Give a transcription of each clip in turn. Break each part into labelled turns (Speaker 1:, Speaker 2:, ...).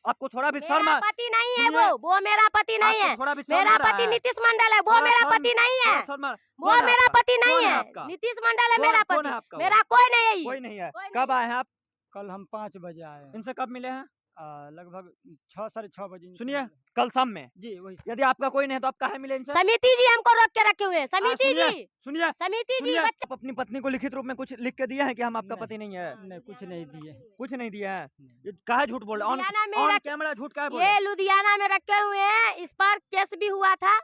Speaker 1: आपको थोड़ा भी
Speaker 2: मेरा
Speaker 1: शर्म
Speaker 2: पति नहीं है
Speaker 1: सुनिए,
Speaker 2: वो मेरा पति नहीं है।
Speaker 1: आपको थोड़ा भी शर्म
Speaker 2: मेरा
Speaker 1: आ रहा
Speaker 2: पति
Speaker 1: है?
Speaker 2: नीतीश मंडल है, वो
Speaker 1: थोड़ा
Speaker 2: मेरा
Speaker 1: शर्म-
Speaker 2: पति नहीं है।
Speaker 1: थोड़ा शर्म आ-
Speaker 2: वो
Speaker 1: कौन है
Speaker 2: मेरा
Speaker 1: आपका?
Speaker 2: पति नहीं
Speaker 1: कौन है
Speaker 2: है।
Speaker 1: आपका?
Speaker 2: नीतीश मंडल है मेरा
Speaker 1: कौन
Speaker 2: पति।
Speaker 1: है आपका वो?
Speaker 2: मेरा कोई नहीं है ये।
Speaker 1: कोई नहीं है।
Speaker 2: कोई
Speaker 1: कब
Speaker 2: नहीं
Speaker 1: आए हैं आप?
Speaker 3: कल हम 5 बजे आए हैं।
Speaker 1: इनसे कब मिले हैं?
Speaker 3: लगभग 6 साढ़े 6 बजे इनसे
Speaker 1: सुनिए,
Speaker 3: मिले।
Speaker 1: कल शाम में।
Speaker 3: जी वही
Speaker 1: यदि आपका कोई नहीं है तो आप काहे मिले इनसे?
Speaker 2: समिति जी हमको रोक के रखे हुए हैं। समिति
Speaker 1: सुनिए,
Speaker 2: जी,
Speaker 1: सुनिए,
Speaker 2: समिति जी
Speaker 1: सुनिए,
Speaker 2: बच्चे
Speaker 1: आप अपनी पत्नी को लिखित रूप में कुछ लिख के दिए हैं कि हम आपका
Speaker 3: नहीं।
Speaker 1: पति नहीं है?
Speaker 3: नहीं कुछ नहीं दिए।
Speaker 1: कुछ नहीं दिया है।
Speaker 3: नहीं।
Speaker 1: ये काहे झूठ बोल रहे
Speaker 2: लुधियाना में
Speaker 1: ऑन
Speaker 2: रख-
Speaker 1: कैमरा झूठ काहे बोल रहे
Speaker 2: ये
Speaker 1: हैं?
Speaker 2: लुधियाना में रखे हुए हैं। इस पर केस भी हुआ था।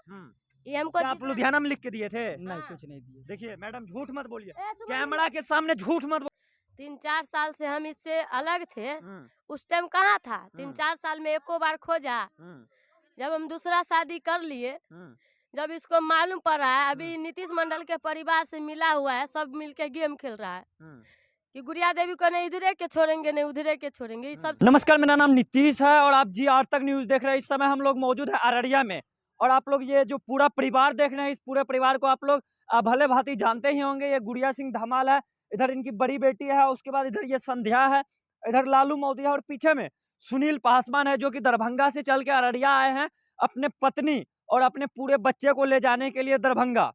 Speaker 2: ये हमको
Speaker 1: क्या आप लुधियाना में लिख के दिए थे?
Speaker 3: नहीं
Speaker 2: हाँ।
Speaker 3: कुछ नहीं दिए।
Speaker 1: देखिए मैडम, झूठ मत बोलिए,
Speaker 2: ए, सुमन
Speaker 1: कैमरा के सामने झूठ मत
Speaker 2: 3-4 साल से हम इससे अलग थे।
Speaker 1: बोलिए।
Speaker 2: उस टाइम कहाँ था? 3-4 साल में एको बार खोजा। जब हम दूसरा शादी कर लिए, जब इसको मालूम पड़ा है, अभी नीतीश मंडल के परिवार से मिला हुआ है, सब मिलके गेम खेल रहा है कि गुड़िया देवी को नहीं इधरे के छोड़ेंगे नहीं उधरे के छोड़ेंगे। ये सब
Speaker 1: नमस्कार, मेरा नाम नीतीश है और आप जी आर तक न्यूज देख रहे हैं। इस समय हम लोग मौजूद है अररिया में और आप लोग ये जो पूरा परिवार देख रहे हैं, इस पूरे परिवार को आप लोग भले भांति जानते ही होंगे। ये गुड़िया सिंह धमाल है, इधर इनकी बड़ी बेटी है, उसके बाद इधर ये संध्या है, इधर लालू मोदी है और पीछे में सुनील पासवान है, जो कि दरभंगा से चल के अररिया आए हैं अपने पत्नी और अपने पूरे बच्चे को ले जाने के लिए दरभंगा।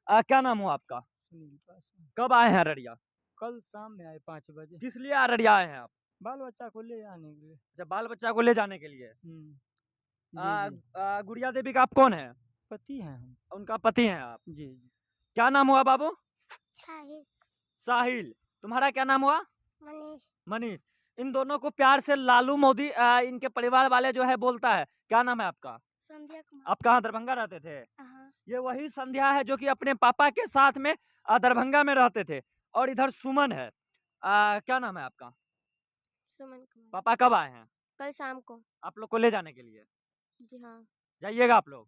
Speaker 1: क्या नाम हो आपका?
Speaker 3: सुनील पासवान।
Speaker 1: कब आए हैं अररिया?
Speaker 3: कल शाम में आए 5 बजे।
Speaker 1: किस लिए अररिया आए हैं आप?
Speaker 3: बाल बच्चा को ले आने के लिए।
Speaker 1: अच्छा, बाल बच्चा को ले जाने के लिए।
Speaker 3: जी, जी।
Speaker 1: गुड़िया देवी का आप कौन है?
Speaker 3: पति हैं हम।
Speaker 1: उनका पति हैं आप।
Speaker 3: जी जी।
Speaker 1: क्या नाम हुआ बाबू?
Speaker 2: साहिल,
Speaker 1: साहिल। तुम्हारा क्या नाम हुआ?
Speaker 2: मनीष,
Speaker 1: मनीष। इन दोनों को प्यार से लालू मोदी इनके परिवार वाले जो है बोलता है। क्या नाम है आपका?
Speaker 2: संध्या कुमार।
Speaker 1: आप कहाँ दरभंगा रहते थे?
Speaker 2: हाँ।
Speaker 1: ये वही संध्या है जो कि अपने पापा के साथ में दरभंगा में रहते थे। और इधर सुमन है। क्या नाम है आपका?
Speaker 2: सुमन कुमार।
Speaker 1: पापा कब आए हैं?
Speaker 2: कल शाम को।
Speaker 1: आप लोग को ले जाने के लिए
Speaker 2: जी हाँ।
Speaker 1: जाइएगा आप लोग।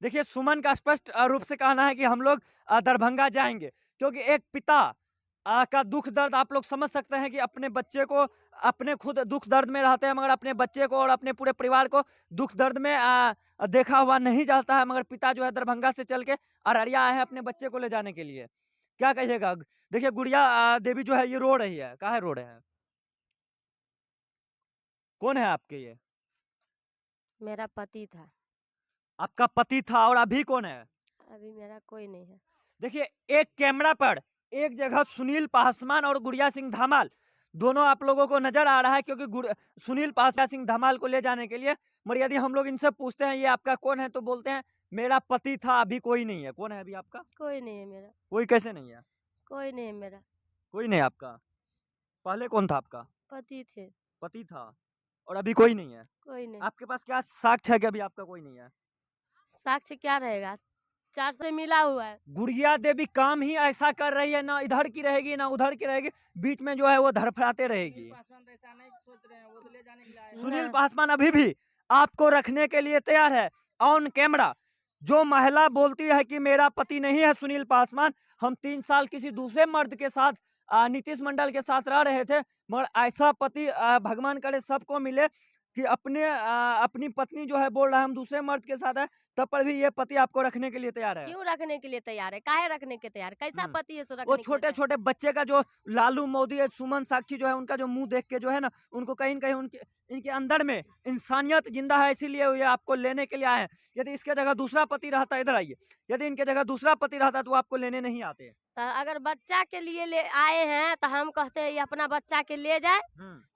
Speaker 1: देखिए, सुमन का स्पष्ट रूप से कहना है कि हम लोग दरभंगा जाएंगे, क्योंकि एक पिता का दुख दर्द आप लोग समझ सकते हैं कि अपने बच्चे को, अपने खुद दुख दर्द में रहते हैं मगर अपने बच्चे को और अपने पूरे परिवार को दुख दर्द में देखा हुआ नहीं जाता है। मगर पिता जो है दरभंगा से चल के अररिया आए हैं अपने बच्चे को ले जाने के लिए। क्या कहिएगा? देखिए, गुड़िया देवी जो है ये रो रही है। काहे रो रहे हैं? कौन है आपके ये?
Speaker 2: मेरा पति था।
Speaker 1: आपका पति था और अभी कौन है?
Speaker 2: अभी मेरा कोई नहीं है।
Speaker 1: देखिए, एक कैमरा पर एक जगह सुनील पासवान और गुड़िया सिंह धमाल दोनों आप लोगों को नजर आ रहा है, क्योंकि सुनील पासवान सिंह धमाल को ले जाने के लिए मगर यदि हम लोग इनसे पूछते हैं ये आपका कौन है, तो बोलते हैं मेरा पति था, अभी कोई नहीं है। कौन है अभी आपका?
Speaker 2: कोई नहीं है मेरा।
Speaker 1: कोई कैसे नहीं है?
Speaker 2: कोई नहीं है मेरा।
Speaker 1: कोई नहीं आपका? पहले कौन था आपका?
Speaker 2: पति थे।
Speaker 1: पति था और अभी कोई नहीं है।
Speaker 2: कोई नहीं।
Speaker 1: आपके पास क्या साक्ष्य है कि अभी आपका कोई नहीं है?
Speaker 2: साक्ष्य क्या रहेगा? 4 से मिला हुआ है।
Speaker 1: गुड़िया देवी काम ही ऐसा कर रही है, ना इधर की रहेगी ना उधर की रहेगी, बीच में जो है वो धड़फड़ाते रहेगी। सुनील पासवान अभी भी आपको रखने के लिए तैयार है ऑन कैमरा। जो महिला बोलती है कि मेरा पति नहीं है सुनील पासवान, हम 3 साल किसी दूसरे मर्द के साथ नीतीश मंडल के साथ रह रहे थे, मगर ऐसा पति भगवान करे सबको मिले कि अपनी पत्नी जो है बोल रहा है हम दूसरे मर्द के साथ है, तब पर भी ये पति आपको रखने के लिए तैयार है।
Speaker 2: क्यों रखने के लिए तैयार है? काहे रखने के तैयार? कैसा पति है सो रखने
Speaker 1: वो
Speaker 2: के लिए
Speaker 1: छोटे
Speaker 2: तैयार?
Speaker 1: छोटे बच्चे का जो लालू मोदी है, सुमन साक्षी जो है, उनका जो मुंह देख के जो है ना, उनको कहीं न कहीं इनके अंदर में इंसानियत जिंदा है, इसीलिए ये आपको लेने के लिए आए हैं। यदि इसके जगह दूसरा पति रहता, इधर आइए, यदि इनके जगह दूसरा पति रहता तो वो आपको लेने नहीं आते।
Speaker 2: तो अगर बच्चा के लिए ले आए हैं तो हम कहते हैं ये अपना बच्चा के ले जाए,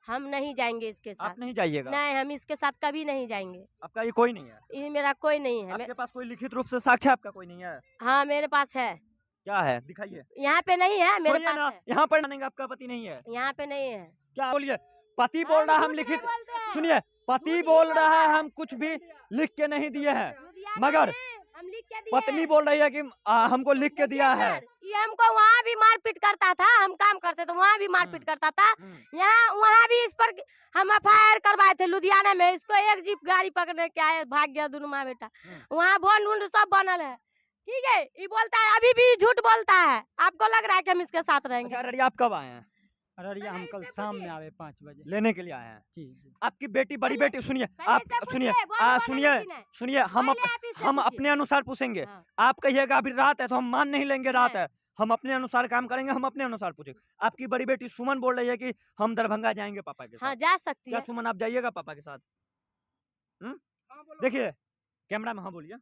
Speaker 2: हम नहीं जाएंगे इसके साथ।
Speaker 1: आप नहीं जाइएगा?
Speaker 2: नहीं, हम इसके साथ कभी नहीं जाएंगे।
Speaker 1: आपका ये कोई नहीं है?
Speaker 2: ये मेरा कोई नहीं है।
Speaker 1: आपके पास कोई लिखित रूप से साक्ष्य आपका कोई नहीं है?
Speaker 2: हाँ मेरे पास है।
Speaker 1: क्या है? दिखाइए।
Speaker 2: यहाँ पे नहीं है, मेरे
Speaker 1: छोड़िए
Speaker 2: पास
Speaker 1: ना,
Speaker 2: है।
Speaker 1: यहाँ पर नहीं, आपका पति नहीं है।
Speaker 2: यहाँ पे नहीं है।
Speaker 1: क्या बोलिए? पति बोल रहा है हम लिखित, सुनिए, पति बोल रहा है हम कुछ भी लिख के नहीं दिए हैं, मगर
Speaker 2: हम लिख के दिए।
Speaker 1: पत्नी बोल रही है कि हमको लिख के दिया है।
Speaker 2: ये हमको वहाँ भी मारपीट करता था, हम काम करते थे वहाँ भी मारपीट करता था। यहाँ वहाँ भी इस पर हम FIR करवाए थे लुधियाना में। इसको एक जीप गाड़ी पकड़ने के आए, भाग गया दोनों माँ बेटा। वहाँ बॉन्ड वुंड सब बनल है। ठीक है, ये बोलता है, अभी भी झूठ बोलता है। आपको लग रहा है कि हम इसके साथ रहेंगे?
Speaker 1: अच्छा, अररिया आप कब आए हैं?
Speaker 3: अररिया हम कल शाम में आए 5 बजे।
Speaker 1: लेने के लिए आए हैं।
Speaker 3: जी जी।
Speaker 1: आपकी बेटी, बड़ी बेटी, सुनिए आप, सुनिए सुनिए, हम
Speaker 2: पहले आप इससे
Speaker 1: हम
Speaker 2: पूछिए।
Speaker 1: अपने अनुसार पूछेंगे।
Speaker 2: हाँ।
Speaker 1: आप कहिएगा अभी रात है तो हम मान नहीं लेंगे रात है, हम अपने अनुसार काम करेंगे, हम अपने अनुसार पूछेंगे। आपकी बड़ी बेटी सुमन बोल रही है कि हम दरभंगा जाएंगे पापा के साथ।
Speaker 2: हाँ जा सकती
Speaker 1: क्या
Speaker 2: है।
Speaker 1: सुमन आप जाइएगा पापा के साथ? देखिए कैमरा में, हाँ बोलिए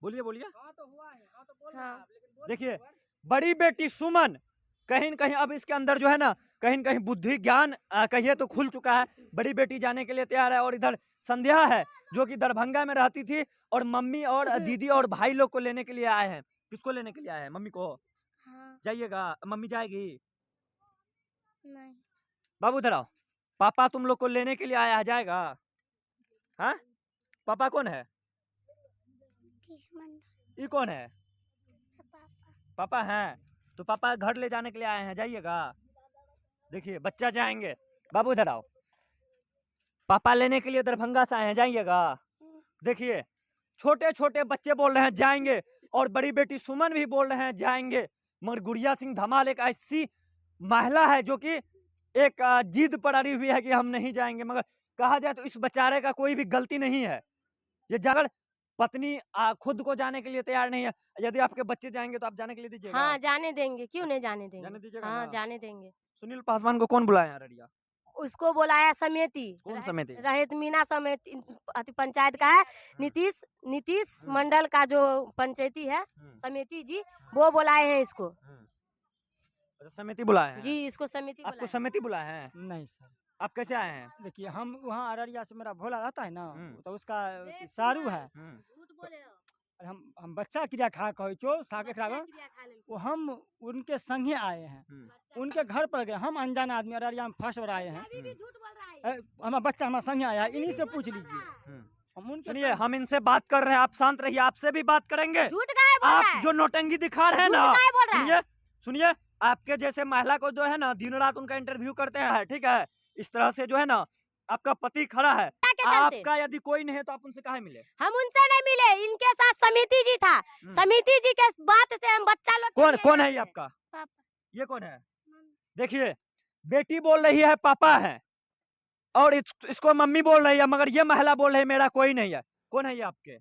Speaker 1: बोलिए बोलिए।
Speaker 2: हाँ।
Speaker 1: देखिए बड़ी बेटी सुमन कहीं न कहीं अब इसके अंदर जो है ना, कहीं न कहीं बुद्धि ज्ञान कहिए तो खुल चुका है। बड़ी बेटी जाने के लिए तैयार है। और इधर संध्या है जो कि दरभंगा में रहती थी, और मम्मी और दीदी और भाई लोग को लेने के लिए आए हैं। किसको लेने के लिए आए हैं? मम्मी को।
Speaker 2: हाँ।
Speaker 1: जाइएगा? मम्मी जाएगी?
Speaker 2: नहीं।
Speaker 1: बाबू इधर आओ। पापा तुम लोग को लेने के लिए आया है, जाएगा? हाँ पापा कौन है? ये कौन है? पापा हैं। तो पापा घर ले जाने के लिए आए हैं, जाइएगा? देखिए बच्चा जाएंगे। बाबू इधर आओ। पापा लेने के लिए दरभंगा से आए हैं, जाइएगा? देखिए छोटे छोटे बच्चे बोल रहे हैं जाएंगे, और बड़ी बेटी सुमन भी बोल रहे हैं जाएंगे। मगर गुड़िया सिंह धमाल एक ऐसी महिला है जो कि एक जिद पर अड़ी हुई है कि हम नहीं जाएंगे। मगर कहा जाए तो इस बेचारे का कोई भी गलती नहीं है। ये जगह पत्नी खुद को जाने के लिए तैयार नहीं है। यदि आपके बच्चे जाएंगे तो आप जाने के लिए दीजिएगा?
Speaker 2: हाँ जाने देंगे, क्यों नहीं जाने
Speaker 1: जाने
Speaker 2: देंगे।
Speaker 1: दीजिएगा
Speaker 2: हाँ
Speaker 1: ना?
Speaker 2: जाने देंगे।
Speaker 1: सुनील पासवान को कौन बुलाया अररिया?
Speaker 2: उसको बुलाया समिति।
Speaker 1: कौन समिति?
Speaker 2: रहित मीना समिति अति पंचायत का है। नीतीश मंडल का जो पंचायती है समिति जी, वो बुलाए हैं इसको।
Speaker 1: अच्छा समिति बुलाया है
Speaker 2: जी, इसको समिति
Speaker 1: आपको?
Speaker 2: बुलाया है।
Speaker 1: समिति बुलाया है?
Speaker 3: नहीं सर,
Speaker 1: आप कैसे आए हैं?
Speaker 3: देखिए हम वहाँ अररिया से मेरा भोला रहता है ना,
Speaker 1: हम्म।
Speaker 3: तो उसका सारू है।
Speaker 2: झूठ बोले हो।
Speaker 3: और हम बच्चा क्रिया खा कहो चो साके खा
Speaker 2: बच्चा क्रिया खा लेलको।
Speaker 3: वो हम उनके संगे आए हैं, उनके घर पर गए। हम अनजान आदमी अररिया में फर्स्ट बार आए हैं।
Speaker 2: अभी भी झूठ बोल रहा है।
Speaker 3: हमारा बच्चा हमारे संगे आया है, इन्हीं से पूछ लीजिए। हम उनके
Speaker 1: सुनिए हम इनसे बात कर रहे हैं, आप शांत रहिए। आपसे भी बात करेंगे।
Speaker 2: झूठ काहे बोल रहा
Speaker 1: आप
Speaker 2: है?
Speaker 1: जो नौटंकी दिखा रहे हैं
Speaker 2: झूठ
Speaker 1: ना,
Speaker 2: काहे बोल रहा है?
Speaker 1: सुनिए सुनिए, आपके जैसे महिला को जो है ना दिन रात उनका इंटरव्यू करते हैं, ठीक है? इस तरह से जो है ना आपका पति खड़ा है,
Speaker 2: क्या के चलते?
Speaker 1: आपका यदि कोई नहीं है तो आप उनसे काहे मिले?
Speaker 2: हम उनसे नहीं मिले, इनके साथ समिति जी था। समिति जी के बात से हम बच्चा लोग के
Speaker 1: कौन
Speaker 2: लिए
Speaker 1: कौन है
Speaker 2: आए
Speaker 1: ये
Speaker 2: थे।
Speaker 1: आपका?
Speaker 2: पापा।
Speaker 1: ये कौन है? देखिए बेटी बोल रही है पापा है, और इसको मम्मी बोल रही है, मगर ये महिला बोल रही है मेरा कोई नहीं है। कौन है ये आपके?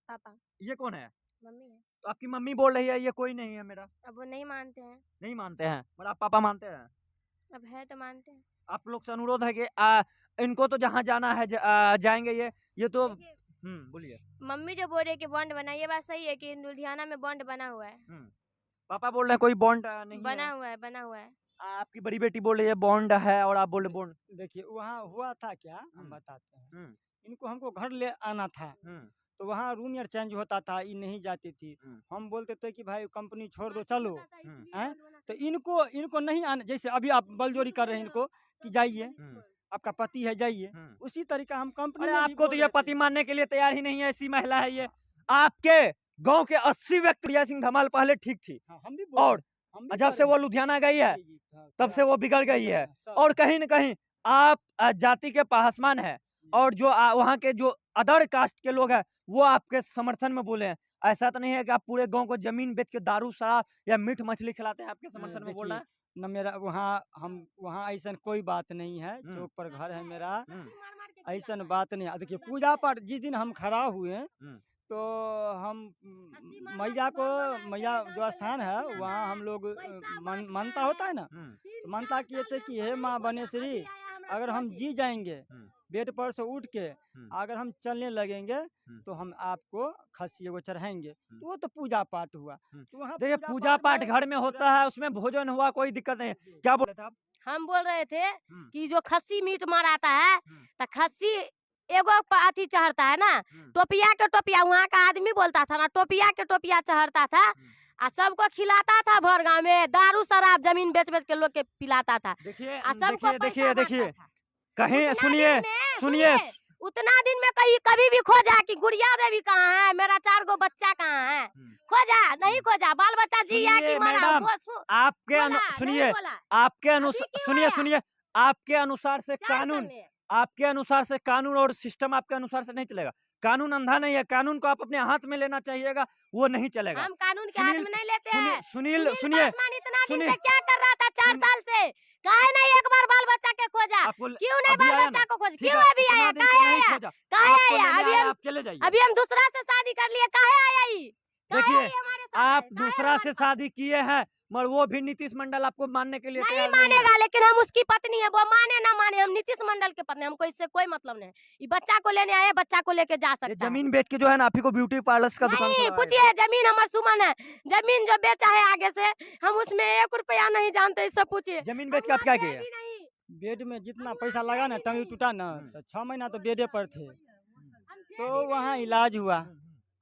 Speaker 2: पापा।
Speaker 1: ये कौन है?
Speaker 2: मम्मी है।
Speaker 1: तो आपकी मम्मी बोल रही है ये कोई नहीं है मेरा।
Speaker 2: अब वो नहीं मानते हैं।
Speaker 1: नहीं मानते हैं, पर आप पापा मानते हैं?
Speaker 2: अब है तो मानते हैं।
Speaker 1: आप लोग से अनुरोध है कि इनको तो जहाँ जाना है जाएंगे। ये तो
Speaker 2: देखिए,
Speaker 1: बोलिए।
Speaker 2: मम्मी जो बोल रही है कि बॉन्ड बना, ये बात सही है कि लुधियाना में बॉन्ड बना हुआ है।
Speaker 1: पापा बोल रहे हैं कोई बॉन्ड नहीं
Speaker 2: बना
Speaker 1: है।
Speaker 2: हुआ है, बना हुआ है।
Speaker 1: आपकी बड़ी बेटी बोल रही है बॉन्ड है, और आप बोल रहे बॉन्ड।
Speaker 3: देखिए वहाँ हुआ था क्या, हम बताते हैं।
Speaker 1: हम्म,
Speaker 3: इनको हमको घर ले आना था, तो वहाँ रूम यार चेंज होता था, ये नहीं जाती थी। हम बोलते थे कि भाई कंपनी छोड़ दो चलो, हैं? तो इनको नहीं आना। जैसे अभी आप बलजोरी कर रहे हैं इनको कि जाइए, आपका पति है जाइए, उसी तरीका हम कंपनी
Speaker 1: अरे
Speaker 3: में भी
Speaker 1: आपको तो
Speaker 3: बोल
Speaker 1: ये
Speaker 3: रहे थे।
Speaker 1: पति मानने के लिए तैयार ही नहीं है, ऐसी महिला है ये। आपके गांव के 80 व्यक्ति गुड़िया सिंह धमाल पहले ठीक थी,
Speaker 3: हाँ, हम भी
Speaker 1: और जब से वो लुधियाना गई है तब से वो बिगड़ गई है। और कहीं न कहीं आप जाति के पासवान है, और जो वहाँ के जो अदर कास्ट के लोग हैं वो आपके समर्थन में बोले हैं। ऐसा तो नहीं है कि आप पूरे गांव को जमीन बेच के दारू शराब या मीट मछली खिलाते हैं, आपके समर्थन में बोल रहे हैं?
Speaker 3: न मेरा वहाँ ऐसा कोई बात नहीं है। चौक पर घर है मेरा, ऐसा बात नहीं है। देखिए पूजा पाठ जिस दिन हम खड़ा हुए तो हम मैया जो स्थान है वहाँ हम लोग मानता होता है ना, तो मानता किए थे कि हे माँ बनेश्वरी, अगर हम जी जाएंगे बेड पर से उठ के, अगर हम चलने लगेंगे तो हम आपको खस्सी एगो चढ़ाएंगे। तो वो तो पूजा पाठ हुआ। तो वहाँ
Speaker 1: देखिए पूजा पाठ घर में होता है, उसमें भोजन हुआ, कोई दिक्कत नहीं है। क्या बोल रहे थे आप?
Speaker 2: हम बोल रहे थे कि जो खस्सी मीट माराता है, तो खस्सी एगो अथी चढ़ता है ना, टोपिया के टोपिया, वहाँ का आदमी बोलता था ना, टोपिया के टोपिया चढ़ता था, आ सबको खिलाता था। भर गाँव में दारू शराब जमीन बेच बेच के लोग के पिलाता था।
Speaker 1: देखिए कहीं सुनिए
Speaker 2: उतना दिन में कभी भी खोजा कि गुड़िया देवी कहाँ है, मेरा 4 गो बच्चा कहाँ है, खोजा नहीं खोजा, बाल बच्चा जिया कि मरा?
Speaker 1: मैडम, आपके सुनिए आपके अनुसार से कानून, आपके अनुसार से कानून और सिस्टम आपके अनुसार से नहीं चलेगा। कानून अंधा नहीं है, कानून को आप अपने हाथ में लेना चाहिएगा, वो नहीं चलेगा।
Speaker 2: हम कानून के हाथ में नहीं लेते हैं।
Speaker 1: सुनील
Speaker 2: सुनिए, इतना दिन से क्या कर रहा था? 4 साल से काहे नहीं एक बार बाल बच्चा के खोजा? क्यों नहीं बाल बच्चा को खोज? क्यों अभी आया? काहे आया? अभी हम
Speaker 1: चले जाइए।
Speaker 2: अभी हम दूसरा से शादी कर लिए, काहे आया?
Speaker 1: देखिए
Speaker 2: हमारे
Speaker 1: आप दूसरा से शादी किए हैं मगर वो भी नीतीश मंडल आपको मानने के लिए
Speaker 2: नहीं
Speaker 1: तैयार नहीं है।
Speaker 2: मानेगा, लेकिन हम उसकी पत्नी है, वो माने ना माने, हम नीतीश मंडल के पत्नी, हमको इससे कोई मतलब नहीं। ये बच्चा को लेने आए, बच्चा को लेके जा
Speaker 1: ये
Speaker 2: सकता है।
Speaker 1: जमीन बेच के जो है ना आप ही को ब्यूटी पार्लर का दुकान
Speaker 2: नहीं
Speaker 1: खुलवाया है।
Speaker 2: पूछिए, जमीन हमार सुमन है, जमीन जो बेचा है आगे से, हम उसमें 1 रुपया नहीं जानते, इससे पूछिए।
Speaker 1: जमीन बेच के आप क्या
Speaker 2: हम वहाँ
Speaker 1: किए?
Speaker 2: थे भी नहीं।
Speaker 3: बेड में जितना पैसा लगा ना, टंगी टूटा ना, तो 6 महीना तो बेडे पर थे।
Speaker 2: हम थे
Speaker 3: तो
Speaker 2: भी
Speaker 3: वहाँ
Speaker 2: नहीं।
Speaker 3: इलाज हुआ।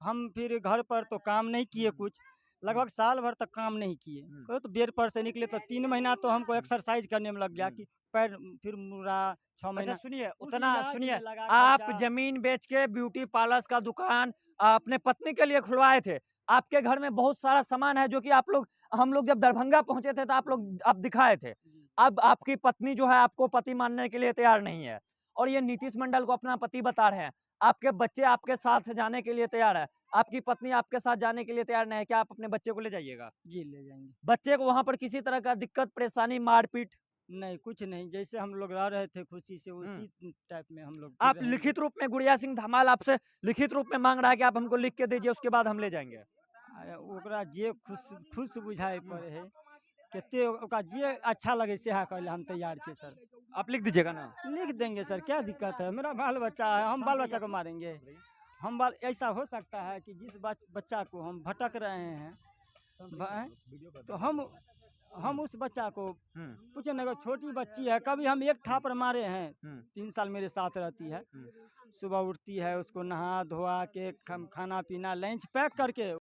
Speaker 3: हम फिर घर पर तो काम नहीं किए कुछ, लगभग साल भर तक काम नहीं किए। कहो तो बेड पर से निकले तो 3 महीना तो हमको एक्सरसाइज करने में लग गया कि पैर फिर मुड़ा। 6
Speaker 1: अच्छा
Speaker 3: महीना
Speaker 1: सुनिए,
Speaker 3: उस
Speaker 1: उतना
Speaker 3: इलाज
Speaker 1: सुनिए,
Speaker 3: में लगा
Speaker 1: आप
Speaker 3: खर्चा।
Speaker 1: जमीन बेच के ब्यूटी पार्लर्स का दुकान अपने पत्नी के लिए खुलवाए थे। आपके घर में बहुत सारा सामान है जो कि आप लोग, हम लोग जब दरभंगा पहुंचे थे तो आप दिखाए थे। अब आपकी पत्नी जो है आपको पति मानने के लिए तैयार नहीं है और ये नीतीश मंडल को अपना पति बता रहे हैं। आपके बच्चे आपके साथ जाने के लिए तैयार है, आपकी पत्नी आपके साथ जाने के लिए तैयार नहीं है। क्या आप अपने बच्चे को ले जाइएगा?
Speaker 3: जी ले जाएंगे।
Speaker 1: बच्चे को वहां पर किसी तरह का दिक्कत, परेशानी, मारपीट?
Speaker 3: नहीं कुछ नहीं, जैसे हम लोग रह रहे थे खुशी से उसी टाइप में हम लोग
Speaker 1: आप
Speaker 3: रहेंगे।
Speaker 1: लिखित रूप में, गुड़िया सिंह धमाल आपसे लिखित रूप में मांग रहा है कि आप हमको लिख के दीजिए, उसके बाद हम ले जाएंगे।
Speaker 3: ओकरा जे खुश बुझाए पड़े है, केते ओकरा जे अच्छा लगे से कहले हम तैयार छे सर।
Speaker 1: आप लिख दीजिएगा ना।
Speaker 3: लिख देंगे सर, क्या दिक्कत है, मेरा बाल बच्चा है, हम बाल बच्चा को मारेंगे? हम बाल ऐसा हो सकता है कि जिस बच्चा को हम भटक रहे हैं तो हम उस बच्चा को पूछे ना, छोटी बच्ची है, कभी हम एक थापर मारे हैं। 3 साल मेरे साथ रहती है, सुबह उठती है, उसको नहा धोआ के खाना पीना लंच पैक करके